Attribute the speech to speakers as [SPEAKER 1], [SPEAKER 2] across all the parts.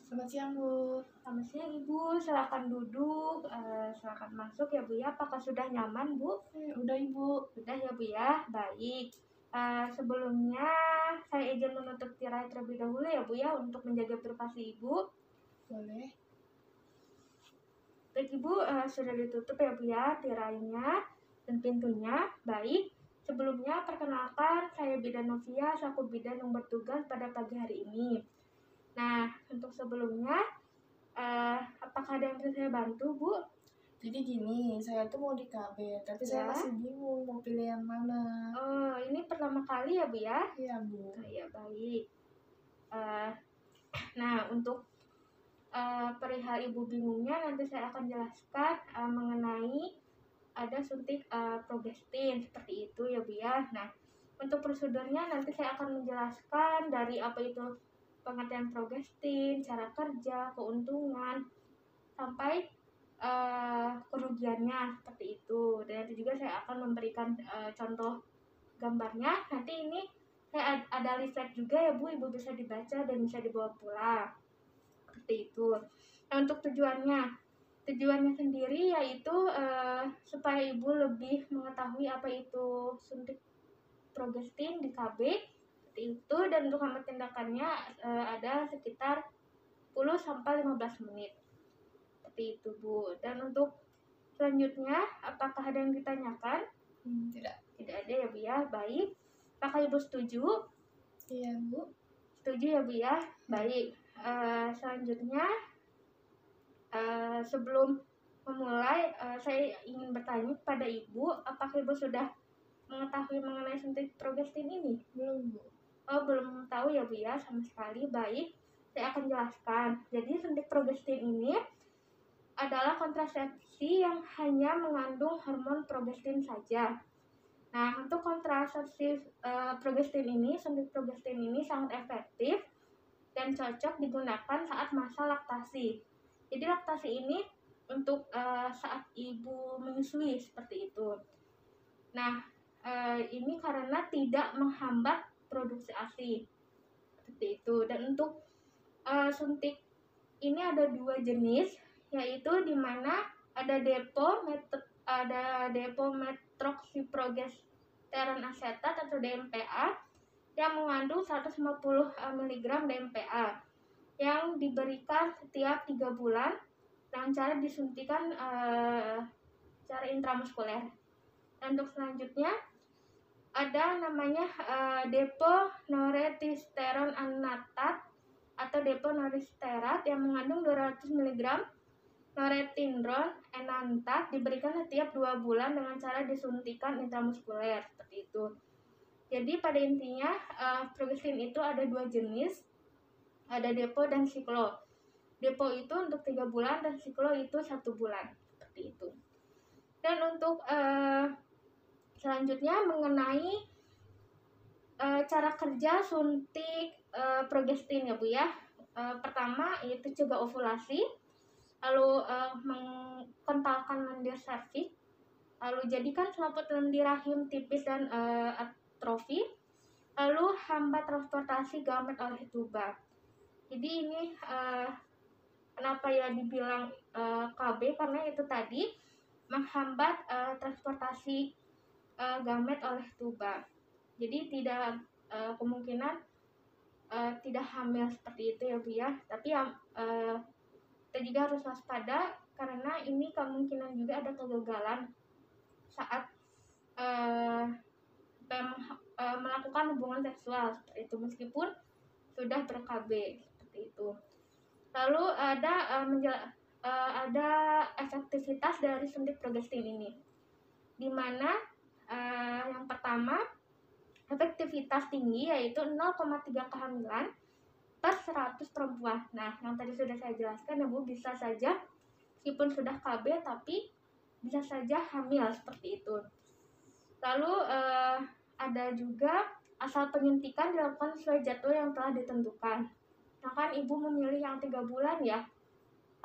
[SPEAKER 1] Selamat siang, Bu.
[SPEAKER 2] Selamat siang Ibu, silakan duduk, silakan masuk ya Bu ya. Apakah sudah nyaman Bu?
[SPEAKER 1] Udah, Ibu.
[SPEAKER 2] Sudah ya Bu ya, baik. Sebelumnya saya izin menutup tirai terlebih dahulu ya Bu ya untuk menjaga privasi Ibu.
[SPEAKER 1] Boleh.
[SPEAKER 2] Baik Ibu, sudah ditutup ya Bu ya tirainya dan pintunya. Baik, sebelumnya perkenalkan saya Bidan Novia, selaku bidan yang bertugas pada pagi hari ini. Nah, untuk sebelumnya, apakah ada yang bisa saya bantu Bu?
[SPEAKER 1] Jadi gini, saya tuh mau di KB, tapi saya
[SPEAKER 2] Ya.
[SPEAKER 1] masih bingung mau pilih yang mana.
[SPEAKER 2] Oh, ini pertama kali ya Bu ya?
[SPEAKER 1] Iya, Bu.
[SPEAKER 2] Oh, ya baik. Nah, untuk perihal Ibu bingungnya nanti saya akan jelaskan mengenai ada suntik progestin seperti itu ya Bu ya. Nah, untuk prosedurnya nanti saya akan menjelaskan dari apa itu pengertian progestin, cara kerja, keuntungan, sampai kerugiannya seperti itu. Dan nanti juga saya akan memberikan contoh gambarnya. Nanti ini saya ada leaflet juga ya Bu, Ibu bisa dibaca dan bisa dibawa pulang seperti itu. Nah, untuk tujuannya sendiri yaitu supaya Ibu lebih mengetahui apa itu suntik progestin di KB seperti itu, dan untuk hemat tindakannya ada sekitar 10-15 menit seperti itu Bu. Dan untuk selanjutnya apakah ada yang ditanyakan?
[SPEAKER 1] Tidak.
[SPEAKER 2] Tidak ada ya Bu ya, baik. Apakah Ibu setuju?
[SPEAKER 1] Iya, Bu.
[SPEAKER 2] Setuju ya Bu ya, baik. Selanjutnya sebelum memulai saya ingin bertanya kepada Ibu, apakah Ibu sudah mengetahui mengenai suntik progestin ini?
[SPEAKER 1] Belum, Bu.
[SPEAKER 2] Oh, belum tahu ya Bu ya, sama sekali. Baik, saya akan jelaskan. Jadi suntik progestin ini adalah kontrasepsi yang hanya mengandung hormon progestin saja. Nah, untuk kontrasepsi progestin ini, suntik progestin ini sangat efektif dan cocok digunakan saat masa laktasi. Jadi laktasi ini untuk saat ibu menyusui seperti itu. Nah, ini karena tidak menghambat produksi ASI seperti itu. Dan untuk suntik ini ada dua jenis, yaitu di mana ada depometroxyprogesteron asetat atau DMPA yang mengandung 150 mg DMPA yang diberikan setiap 3 bulan dengan cara disuntikan secara intramuskuler. Dan untuk selanjutnya ada namanya depo-noretisteron anatat atau depo-noretisterat yang mengandung 200 mg noretindron enantat diberikan setiap 2 bulan dengan cara disuntikan intramuskuler seperti itu. Jadi pada intinya progestin itu ada dua jenis, ada depo dan siklo. Depo itu untuk 3 bulan dan siklo itu 1 bulan seperti itu. Dan untuk selanjutnya mengenai cara kerja suntik progestin ya Bu ya. Pertama yaitu cegah ovulasi, lalu mengkentalkan lendir serviks, lalu jadikan selaput lendir rahim tipis dan atrofi, lalu hambat transportasi gamet oleh tuba. Jadi ini kenapa ya dibilang KB, karena itu tadi menghambat transportasi gamet oleh tuba. Jadi tidak kemungkinan tidak hamil seperti itu ya Bu ya. Tapi kita juga harus waspada karena ini kemungkinan juga ada kegagalan saat melakukan hubungan seksual seperti itu meskipun sudah ber-KB seperti itu. Lalu ada efektivitas dari suntik progestin ini, di mana yang pertama efektivitas tinggi yaitu 0,3 kehamilan per 100 perempuan. Nah, yang tadi sudah saya jelaskan ya Bu, bisa saja meskipun sudah KB tapi bisa saja hamil seperti itu. Lalu ada juga asal penyuntikan dilakukan sesuai jadwal yang telah ditentukan. Nah kan Ibu memilih yang 3 bulan ya,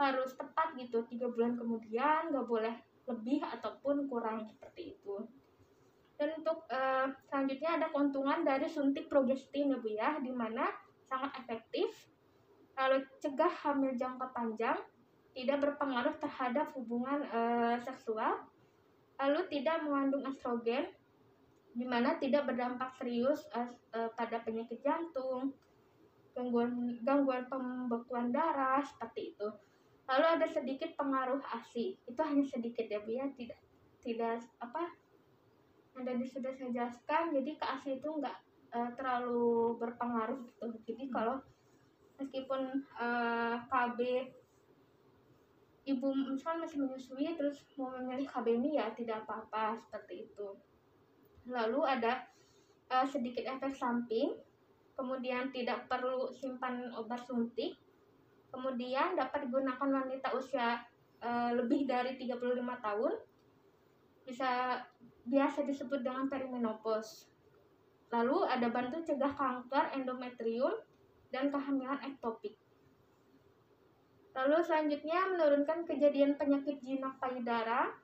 [SPEAKER 2] harus tepat gitu, 3 bulan kemudian, nggak boleh lebih ataupun kurang seperti itu. Dan untuk selanjutnya ada keuntungan dari suntik progestin ya Bu ya, di mana sangat efektif Lalu cegah hamil jangka panjang, tidak berpengaruh terhadap hubungan seksual. Lalu tidak mengandung estrogen, di mana tidak berdampak serius pada penyakit jantung, gangguan pembekuan darah seperti itu. Lalu ada sedikit pengaruh ASI, itu hanya sedikit ya Bu ya, tidak apa yang sudah saya jelaskan. Jadi ke ASI itu enggak terlalu berpengaruh gitu. Jadi kalau meskipun KB ibu misalnya masih menyusui terus mau memilih KB ini ya tidak apa-apa seperti itu. Lalu ada sedikit efek samping, kemudian tidak perlu simpan obat suntik, kemudian dapat digunakan wanita usia lebih dari 35 tahun, biasa disebut dengan perimenopause. Lalu ada bantu cegah kanker endometrium dan kehamilan ektopik. Lalu selanjutnya menurunkan kejadian penyakit jinak payudara.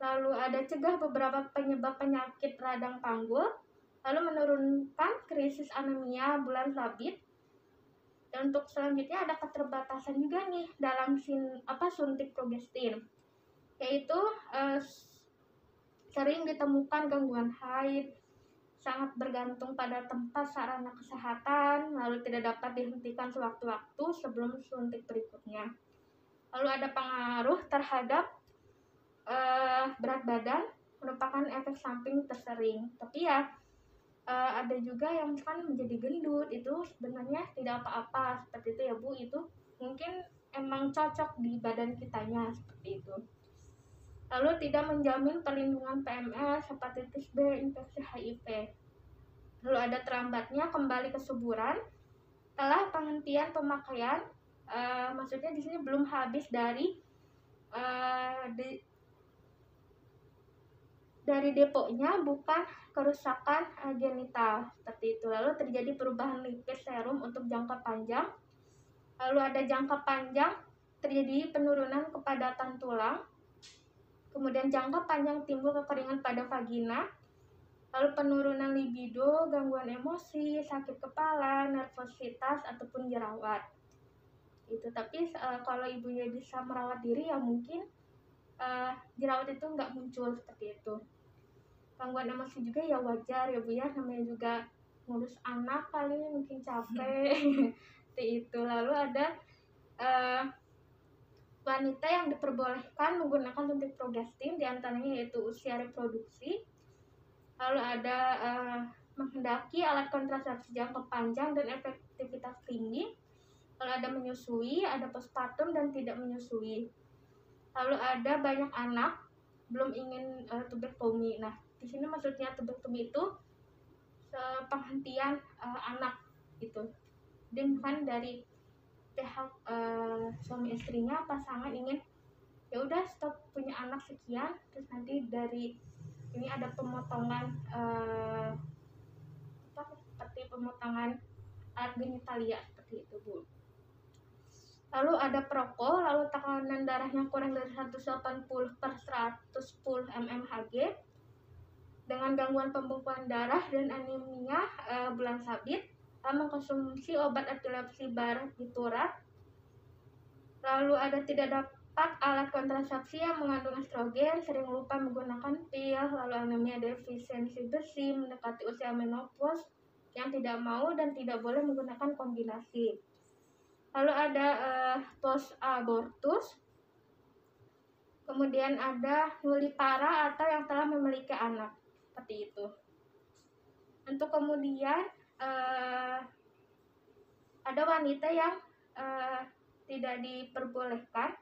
[SPEAKER 2] Lalu ada cegah beberapa penyebab penyakit radang panggul. Lalu menurunkan krisis anemia bulan sabit. Dan untuk selanjutnya ada keterbatasan juga nih dalam suntik progestin, yaitu sering ditemukan gangguan haid, sangat bergantung pada tempat sarana kesehatan, lalu tidak dapat dihentikan sewaktu-waktu sebelum suntik berikutnya. Lalu ada pengaruh terhadap berat badan, merupakan efek samping tersering. Tapi ya ada juga yang kan menjadi gendut, itu sebenarnya tidak apa-apa seperti itu ya Bu, itu mungkin emang cocok di badan kitanya seperti itu. Lalu tidak menjamin perlindungan PMS, hepatitis B, infeksi HIV. Lalu ada terlambatnya kembali kesuburan setelah penghentian pemakaian, maksudnya di sini belum habis dari deponya, bukan kerusakan genital seperti itu. Lalu terjadi perubahan lipid serum untuk jangka panjang. Lalu ada jangka panjang terjadi penurunan kepadatan tulang. Kemudian jangka panjang timbul kekeringan pada vagina. Lalu penurunan libido, gangguan emosi, sakit kepala, nervositas ataupun jerawat. Itu tapi kalau ibunya bisa merawat diri ya mungkin jerawat itu nggak muncul seperti itu. Gangguan emosi juga ya wajar ya Bu ya, namanya juga ngurus anak kali mungkin capek. Seperti itu. Lalu ada wanita yang diperbolehkan menggunakan suntik progestin, diantaranya yaitu usia reproduksi. Lalu ada menghendaki alat kontrasepsi jangka panjang dan efektivitas tinggi. Lalu ada menyusui, ada postpartum dan tidak menyusui. Lalu ada banyak anak belum ingin tubektomi. Nah, di sini maksudnya tubektomi itu penghentian anak gitu. Dan bukan dari pihak suami istrinya, pasangan ingin ya udah stop punya anak sekian, terus nanti dari ini ada pemotongan seperti pemotongan alat genitalia seperti itu Bu. Lalu ada perokok, lalu tekanan darahnya kurang dari 180/110 mmHg, dengan gangguan pembekuan darah dan anemia bulan sabit, mengkonsumsi obat epilepsi barbiturat. Lalu ada tidak dapat alat kontrasepsi yang mengandung estrogen, sering lupa menggunakan pil, lalu anemia defisiensi besi, mendekati usia menopause, yang tidak mau dan tidak boleh menggunakan kombinasi. Lalu ada post abortus, kemudian ada nulipara atau yang telah memiliki anak, seperti itu. Untuk kemudian ada wanita yang tidak diperbolehkan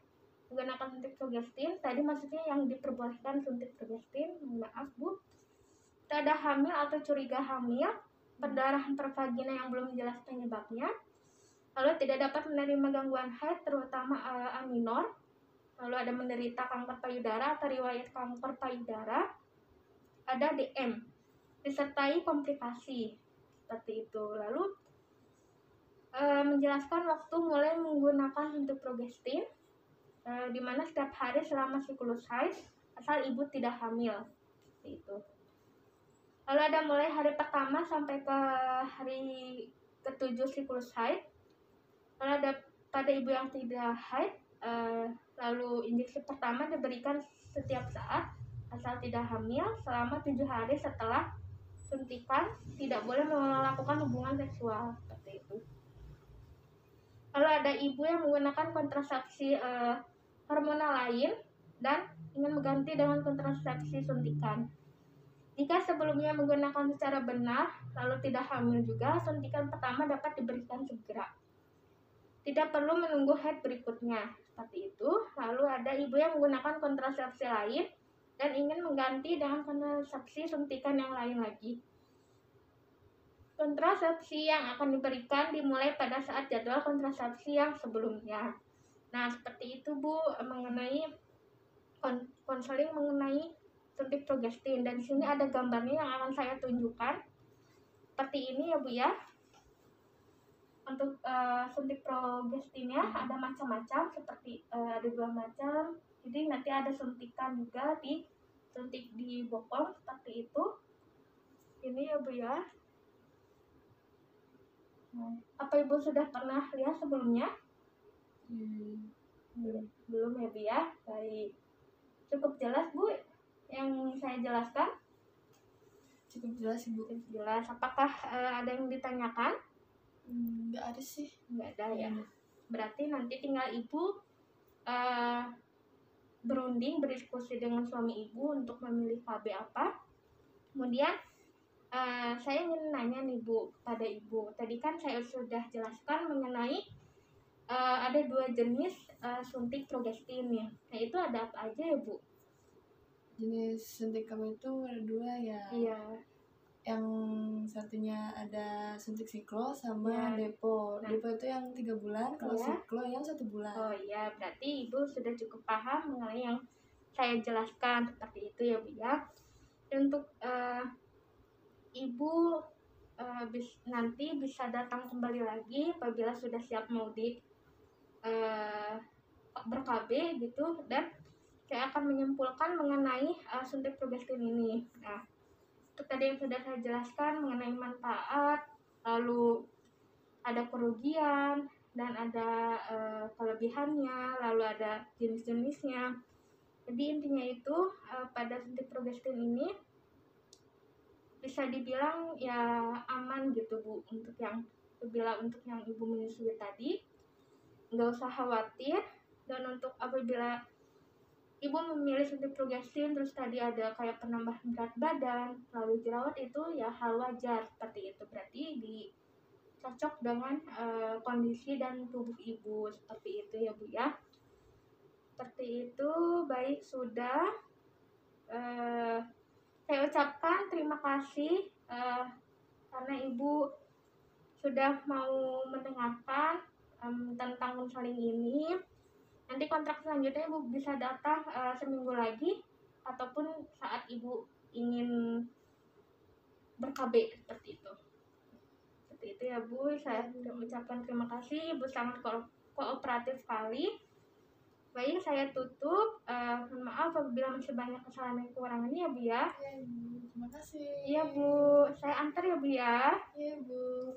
[SPEAKER 2] menggunakan suntik progestin. Tadi maksudnya yang diperbolehkan suntik progestin, maaf Bu. Tidak ada hamil atau curiga hamil, perdarahan per vagina yang belum jelas penyebabnya. Lalu tidak dapat menerima gangguan haid terutama A minor. Lalu ada menderita kanker payudara atau riwayat kanker payudara. Ada DM disertai komplikasi seperti itu. Lalu menjelaskan waktu mulai menggunakan suntik progestin, di mana setiap hari selama siklus haid asal ibu tidak hamil seperti itu. Lalu ada mulai hari pertama sampai ke hari ke-7 siklus haid. Lalu ada pada ibu yang tidak haid, lalu injeksi pertama diberikan setiap saat asal tidak hamil selama 7 hari setelah suntikan, tidak boleh melakukan hubungan seksual, seperti itu. Lalu ada ibu yang menggunakan kontrasepsi hormonal lain dan ingin mengganti dengan kontrasepsi suntikan. Jika sebelumnya menggunakan secara benar lalu tidak hamil juga, suntikan pertama dapat diberikan segera. Tidak perlu menunggu haid berikutnya, seperti itu. Lalu ada ibu yang menggunakan kontrasepsi lain dan ingin mengganti dengan kontrasepsi suntikan yang lain lagi. Kontrasepsi yang akan diberikan dimulai pada saat jadwal kontrasepsi yang sebelumnya. Nah, seperti itu Bu, mengenai konseling mengenai suntik progestin. Dan di sini ada gambarnya yang akan saya tunjukkan. Seperti ini ya Bu ya. Untuk suntik progestinnya ada macam-macam, seperti ada 2 macam. Jadi nanti ada suntikan juga di suntik di bokong seperti itu. Ini ya Bu ya. Apa Ibu sudah pernah lihat sebelumnya? Belum ya Bu ya. Baik. Cukup jelas Bu yang saya jelaskan?
[SPEAKER 1] Cukup jelas Ibu.
[SPEAKER 2] Cukup jelas. Apakah ada yang ditanyakan?
[SPEAKER 1] Nggak ada sih.
[SPEAKER 2] Nggak ada ya. Berarti nanti tinggal Ibu berunding, berdiskusi dengan suami Ibu untuk memilih KB apa. Kemudian saya ingin nanya nih Bu, pada Ibu. Tadi kan saya sudah jelaskan mengenai ada 2 jenis suntik progestin nih. Nah, itu ada apa aja ya Bu?
[SPEAKER 1] Jenis suntik kami itu ada 2 ya.
[SPEAKER 2] Iya.
[SPEAKER 1] Yang satunya ada suntik siklo sama
[SPEAKER 2] Ya.
[SPEAKER 1] depo.
[SPEAKER 2] Nah.
[SPEAKER 1] Depo itu yang 3 bulan, kalau
[SPEAKER 2] Iya.
[SPEAKER 1] siklo yang 1 bulan.
[SPEAKER 2] Oh iya, berarti Ibu sudah cukup paham mengenai yang saya jelaskan, seperti itu ya Bu ya. Dan untuk Ibu nanti bisa datang kembali lagi apabila sudah siap mau ber-KB gitu, dan saya akan menyimpulkan mengenai suntik progestin ini. Nah, itu tadi yang sudah saya jelaskan mengenai manfaat, lalu ada kerugian dan ada kelebihannya, lalu ada jenis-jenisnya. Jadi intinya itu pada suntik progestin ini bisa dibilang ya aman gitu Bu, untuk yang Ibu menyusui tadi, nggak usah khawatir. Dan untuk apabila Ibu memilih suntik progestin terus tadi ada kayak penambahan berat badan lalu jerawat, itu ya hal wajar seperti itu, berarti cocok dengan kondisi dan tubuh Ibu, seperti itu ya Bu ya. Seperti itu. Baik, sudah saya ucapkan terima kasih karena Ibu sudah mau mendengarkan tentang konseling ini. Nanti kontrak selanjutnya Ibu bisa datang seminggu lagi ataupun saat Ibu ingin ber-KB, seperti itu. Seperti itu ya Bu, saya mengucapkan terima kasih. Ibu sangat kooperatif sekali. Baik, saya tutup. Mohon maaf apabila masih banyak kesalahan dan kekurangannya ya Bu ya.
[SPEAKER 1] Iya Bu, terima kasih.
[SPEAKER 2] Iya Bu, saya antar ya Bu ya.
[SPEAKER 1] Iya Bu.